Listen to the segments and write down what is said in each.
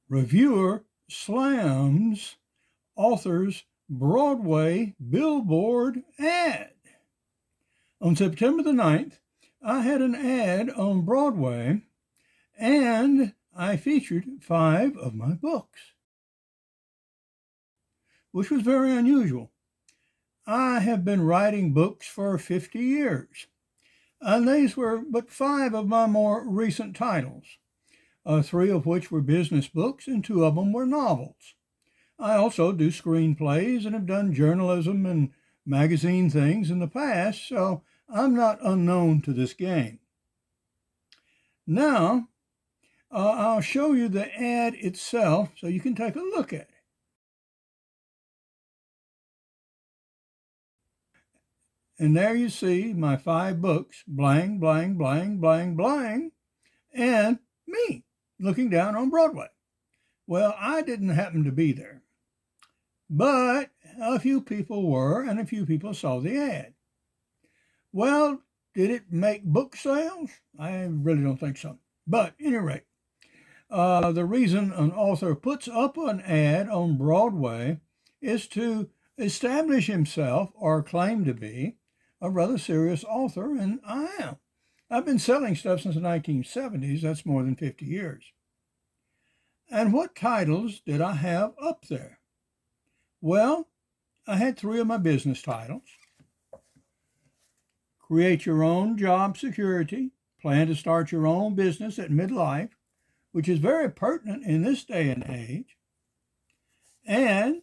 Reviewer slams author's Broadway Billboard ad. On September the 9th, I had an ad on Broadway, and I featured 5 of my books, which was very unusual. I have been writing books for 50 years, and these were but 5 of my more recent titles, 3 of which were business books and 2 of them were novels. I also do screenplays and have done journalism and magazine things in the past, so I'm not unknown to this game. Now, I'll show you the ad itself so you can take a look at it. And there you see my 5 books, blang, blang, blang, blang, blang, and me looking down on Broadway. Well, I didn't happen to be there, but a few people were, and a few people saw the ad. Well, did it make book sales? I really don't think so. But at any rate, the reason an author puts up an ad on Broadway is to establish himself, or claim to be, a rather serious author, and I am. I've been selling stuff since the 1970s. That's more than 50 years. And what titles did I have up there? Well, I had 3 of my business titles. Create Your Own Job Security, Plan to Start Your Own Business at Midlife, which is very pertinent in this day and age, and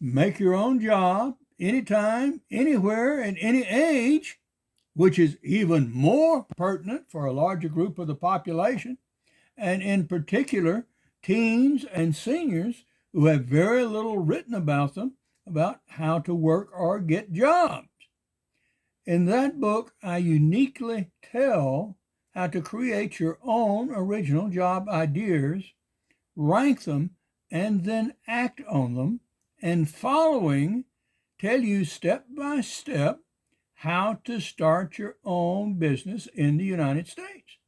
Make Your Own Job, Anytime, Anywhere, at any age, which is even more pertinent for a larger group of the population, and in particular, teens and seniors who have very little written about them about how to work or get jobs. In that book, I uniquely tell how to create your own original job ideas, rank them, and then act on them, and following, tell you step by step how to start your own business in the United States.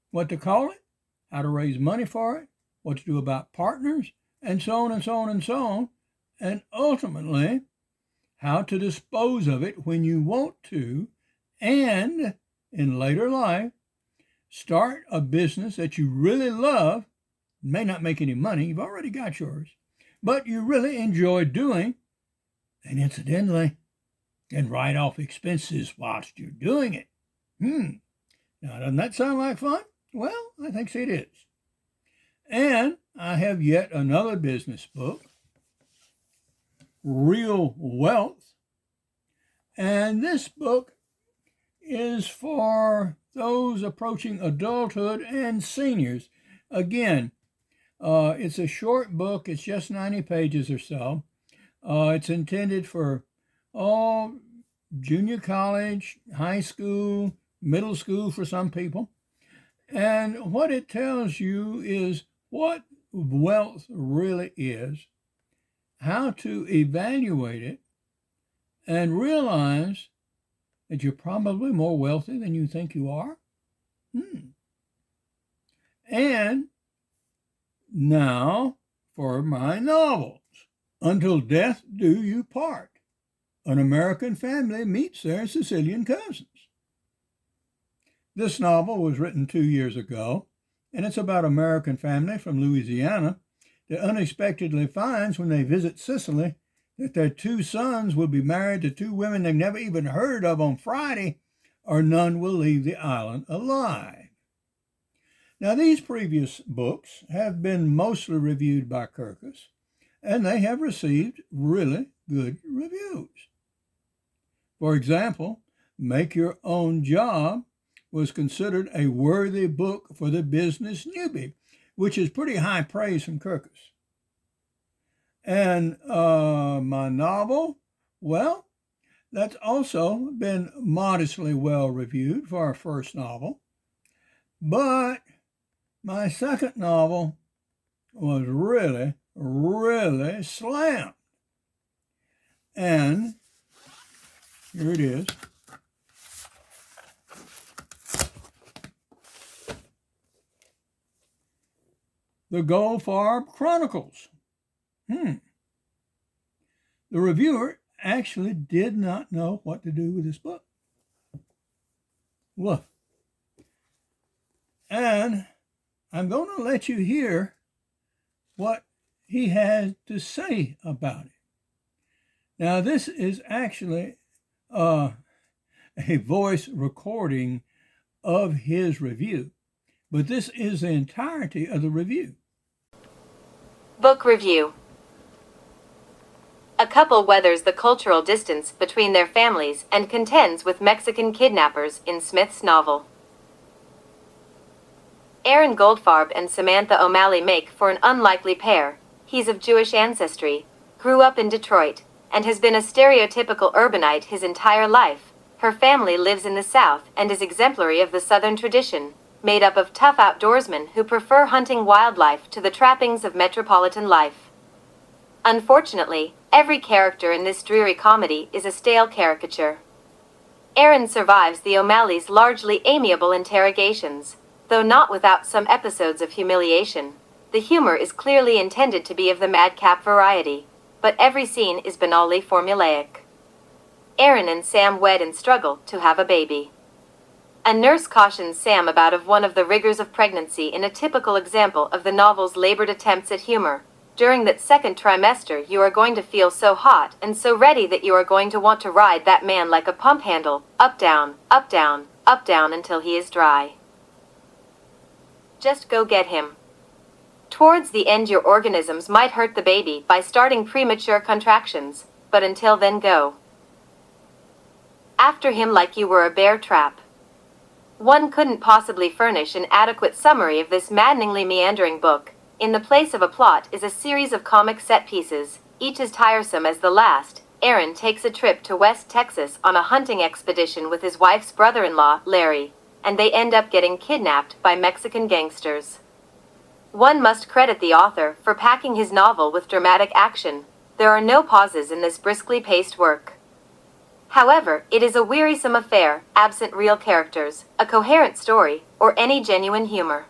What to call it, how to raise money for it, what to do about partners, and so on and so on and so on, and ultimately, how to dispose of it when you want to, and in later life, start a business that you really love, may not make any money, you've already got yours, but you really enjoy doing, and incidentally, can write off expenses whilst you're doing it. Now, doesn't that sound like fun? Well, I think it is. And I have yet another business book, Real Wealth. And this book is for those approaching adulthood and seniors. Again, it's a short book. It's just 90 pages or so. It's intended for all junior college, high school, middle school for some people. And what it tells you is what wealth really is, how to evaluate it, and realize that you're probably more wealthy than you think you are. And now for my novels. Until Death Do You Part. An American family meets their Sicilian cousins. This novel was written 2 years ago, and it's about an American family from Louisiana that unexpectedly finds when they visit Sicily that their 2 sons will be married to 2 women they've never even heard of on Friday, or none will leave the island alive. Now, these previous books have been mostly reviewed by Kirkus, and they have received really good reviews. For example, Make Your Own Job was considered a worthy book for the business newbie, which is pretty high praise from Kirkus. And my novel, well, that's also been modestly well reviewed for our first novel. But my second novel was really slammed. And here it is. The Goldfarb Chronicles. The reviewer actually did not know what to do with this book. Look. And I'm going to let you hear what he had to say about it. Now, this is actually a voice recording of his review, but this is the entirety of the review. Book review. A couple weathers the cultural distance between their families and contends with Mexican kidnappers in Smith's novel. Aaron Goldfarb and Samantha O'Malley make for an unlikely pair. He's of Jewish ancestry, grew up in Detroit, and has been a stereotypical urbanite his entire life. Her family lives in the South and is exemplary of the Southern tradition, made up of tough outdoorsmen who prefer hunting wildlife to the trappings of metropolitan life. Unfortunately, every character in this dreary comedy is a stale caricature. Aaron survives the O'Malleys' largely amiable interrogations, though not without some episodes of humiliation. The humor is clearly intended to be of the madcap variety, but every scene is banally formulaic. Aaron and Sam wed and struggle to have a baby. A nurse cautions Sam about one of the rigors of pregnancy in a typical example of the novel's labored attempts at humor. During that second trimester, you are going to feel so hot and so ready that you are going to want to ride that man like a pump handle, up down, up down, up down until he is dry. Just go get him. Towards the end, your organisms might hurt the baby by starting premature contractions, but until then, go after him like you were a bear trap. One couldn't possibly furnish an adequate summary of this maddeningly meandering book. In the place of a plot is a series of comic set pieces, each as tiresome as the last. Aaron takes a trip to West Texas on a hunting expedition with his wife's brother-in-law, Larry, and they end up getting kidnapped by Mexican gangsters. One must credit the author for packing his novel with dramatic action. There are no pauses in this briskly paced work. However, it is a wearisome affair, absent real characters, a coherent story, or any genuine humor.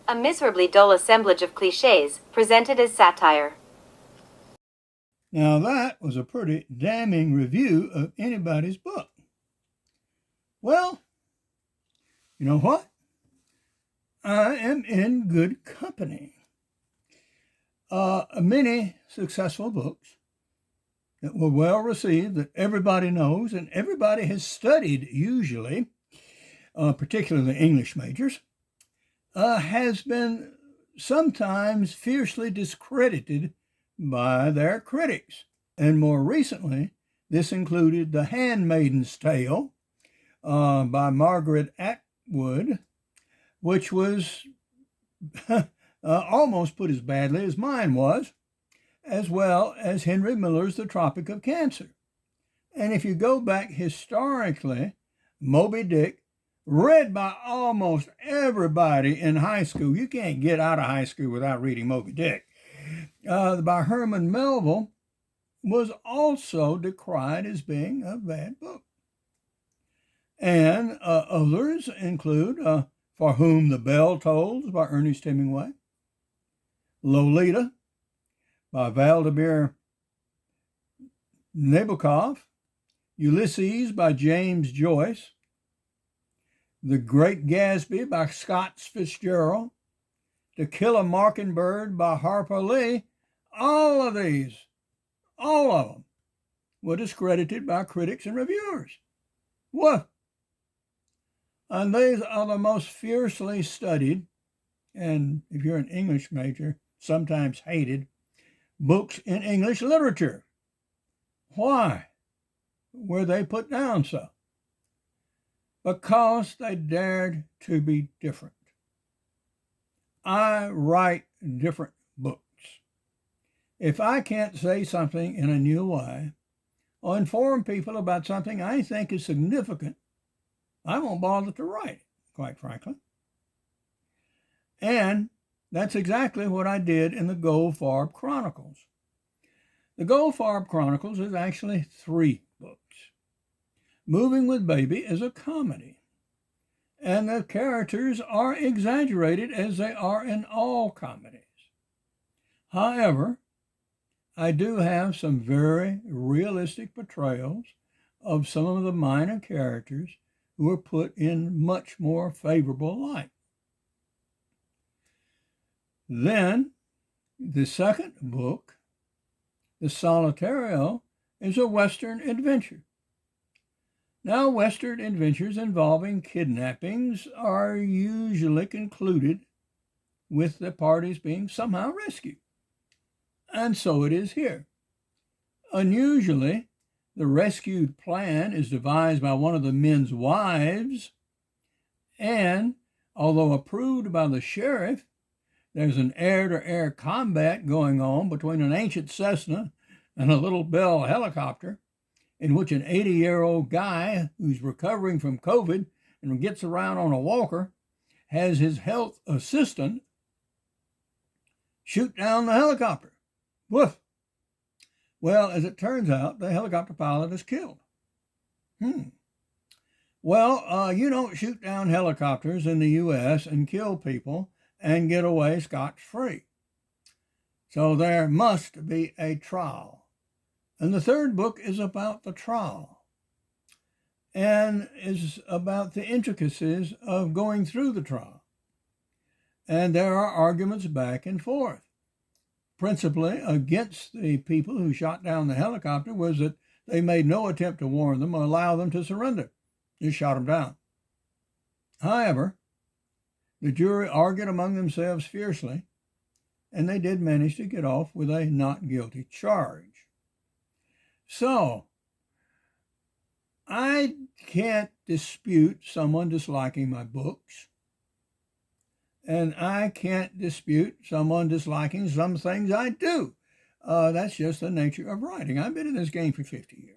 A miserably dull assemblage of cliches, presented as satire. Now that was a pretty damning review of anybody's book. Well, you know what? I am in good company. Many successful books that were well received, that everybody knows and everybody has studied usually, particularly English majors, has been sometimes fiercely discredited by their critics. And more recently, this included The Handmaid's Tale by Margaret Atwood, which was almost put as badly as mine was, as well as Henry Miller's The Tropic of Cancer. And if you go back historically, Moby Dick, read by almost everybody in high school. You can't get out of high school without reading Moby Dick. By Herman Melville, was also decried as being a bad book. And others include For Whom the Bell Tolls by Ernest Hemingway, Lolita by Vladimir Nabokov, Ulysses by James Joyce, The Great Gatsby by Scott Fitzgerald, To Kill a Mockingbird by Harper Lee. All of them, were discredited by critics and reviewers. What? And these are the most fiercely studied, and if you're an English major, sometimes hated, books in English literature. Why were they put down so? Because they dared to be different. I write different books. If I can't say something in a new way or inform people about something I think is significant, I won't bother to write it, quite frankly. And that's exactly what I did in the Goldfarb Chronicles. The Goldfarb Chronicles is actually 3 books. Moving with Baby is a comedy. and the characters are exaggerated as they are in all comedies. However, I do have some very realistic portrayals of some of the minor characters who are put in much more favorable light. Then, the second book, The Solitario, is a Western adventure. Now, Western adventures involving kidnappings are usually concluded with the parties being somehow rescued. And so it is here. Unusually, the rescued plan is devised by one of the men's wives, and although approved by the sheriff, there's an air-to-air combat going on between an ancient Cessna and a little Bell helicopter, in which an 80-year-old guy who's recovering from COVID and gets around on a walker has his health assistant shoot down the helicopter. Woof! Well, as it turns out, the helicopter pilot is killed. Well, you don't shoot down helicopters in the U.S. and kill people and get away scot-free. So there must be a trial. And the third book is about the trial and is about the intricacies of going through the trial. And there are arguments back and forth. Principally against the people who shot down the helicopter was that they made no attempt to warn them or allow them to surrender. Just shot them down. However, the jury argued among themselves fiercely, and they did manage to get off with a not guilty charge. So, I can't dispute someone disliking my books, and I can't dispute someone disliking some things I do. That's just the nature of writing. I've been in this game for 50 years.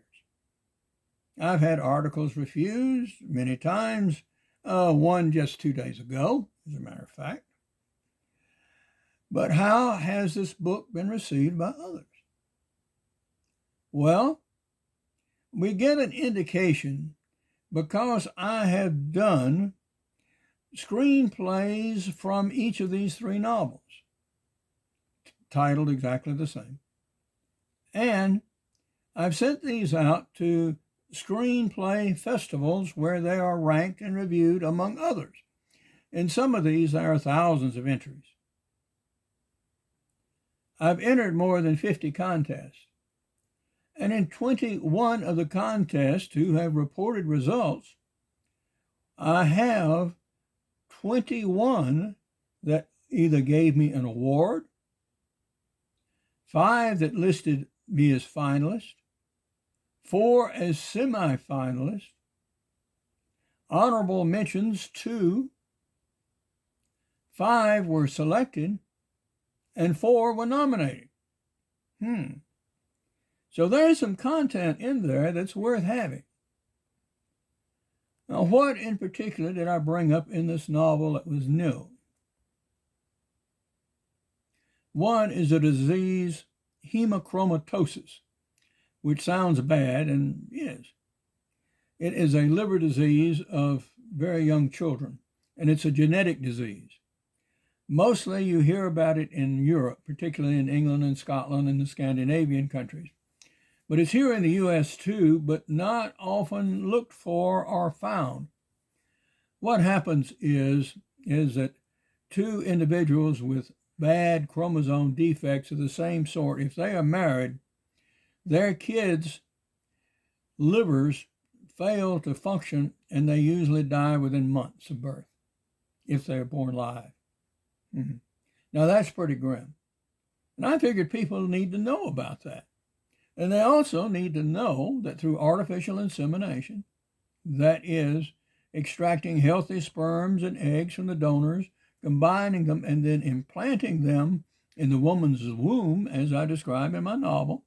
I've had articles refused many times, one just 2 days ago, as a matter of fact. But how has this book been received by others? Well, we get an indication because I have done screenplays from each of these 3 novels, titled exactly the same. And I've sent these out to screenplay festivals where they are ranked and reviewed among others. In some of these, there are thousands of entries. I've entered more than 50 contests. And in 21 of the contests who have reported results, I have 21 that either gave me an award, 5 that listed me as finalist, 4 as semifinalist, honorable mentions 2, 5 were selected, and 4 were nominated. So there's some content in there that's worth having. Now, what in particular did I bring up in this novel that was new? One is a disease, hemochromatosis, which sounds bad and is. It is a liver disease of very young children, and it's a genetic disease. Mostly you hear about it in Europe, particularly in England and Scotland and the Scandinavian countries. But it's here in the U.S. too, but not often looked for or found. What happens is that 2 individuals with bad chromosome defects of the same sort, if they are married, their kids' livers fail to function and they usually die within months of birth, if they are born live. Now that's pretty grim. And I figured people need to know about that. And they also need to know that through artificial insemination, that is, extracting healthy sperms and eggs from the donors, combining them, and then implanting them in the woman's womb, as I describe in my novel,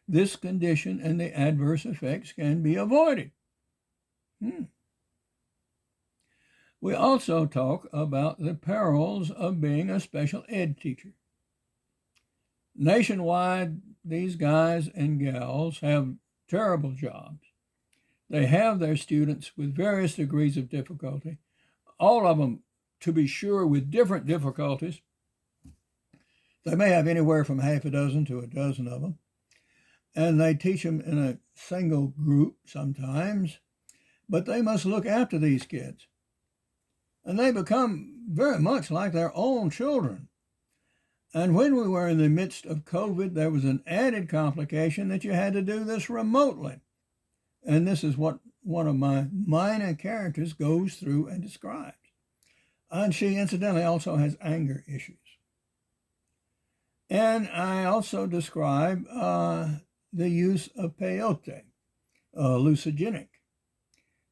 this condition and the adverse effects can be avoided. We also talk about the perils of being a special ed teacher. Nationwide, these guys and gals have terrible jobs. They have their students with various degrees of difficulty, all of them, to be sure, with different difficulties. They may have anywhere from half a dozen to a dozen of them. And they teach them in a single group sometimes, but they must look after these kids. And they become very much like their own children. And when we were in the midst of COVID, there was an added complication that you had to do this remotely. And this is what one of my minor characters goes through and describes. And she incidentally also has anger issues. And I also describe the use of peyote, hallucinogenic,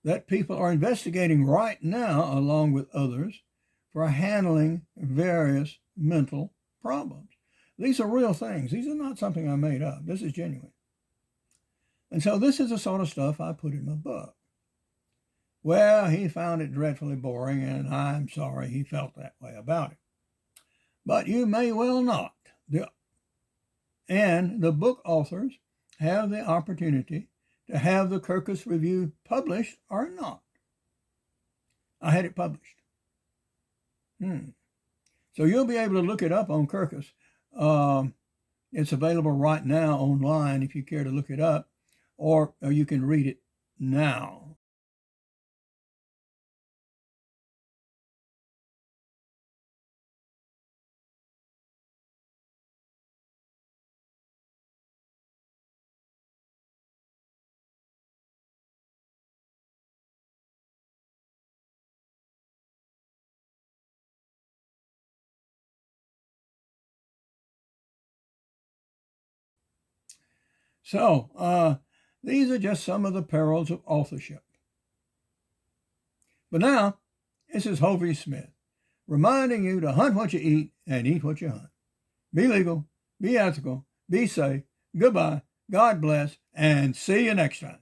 that people are investigating right now, along with others, for handling various mental problems. These are real things. These are not something I made up. This is genuine. And so this is the sort of stuff I put in my book. Well, he found it dreadfully boring, and I'm sorry he felt that way about it. But you may well not. And the book authors have the opportunity to have the Kirkus Review published or not. I had it published. So you'll be able to look it up on Kirkus. It's available right now online if you care to look it up, or you can read it now. So, these are just some of the perils of authorship. But now, this is Hovey Smith, reminding you to hunt what you eat and eat what you hunt. Be legal, be ethical, be safe, goodbye, God bless, and see you next time.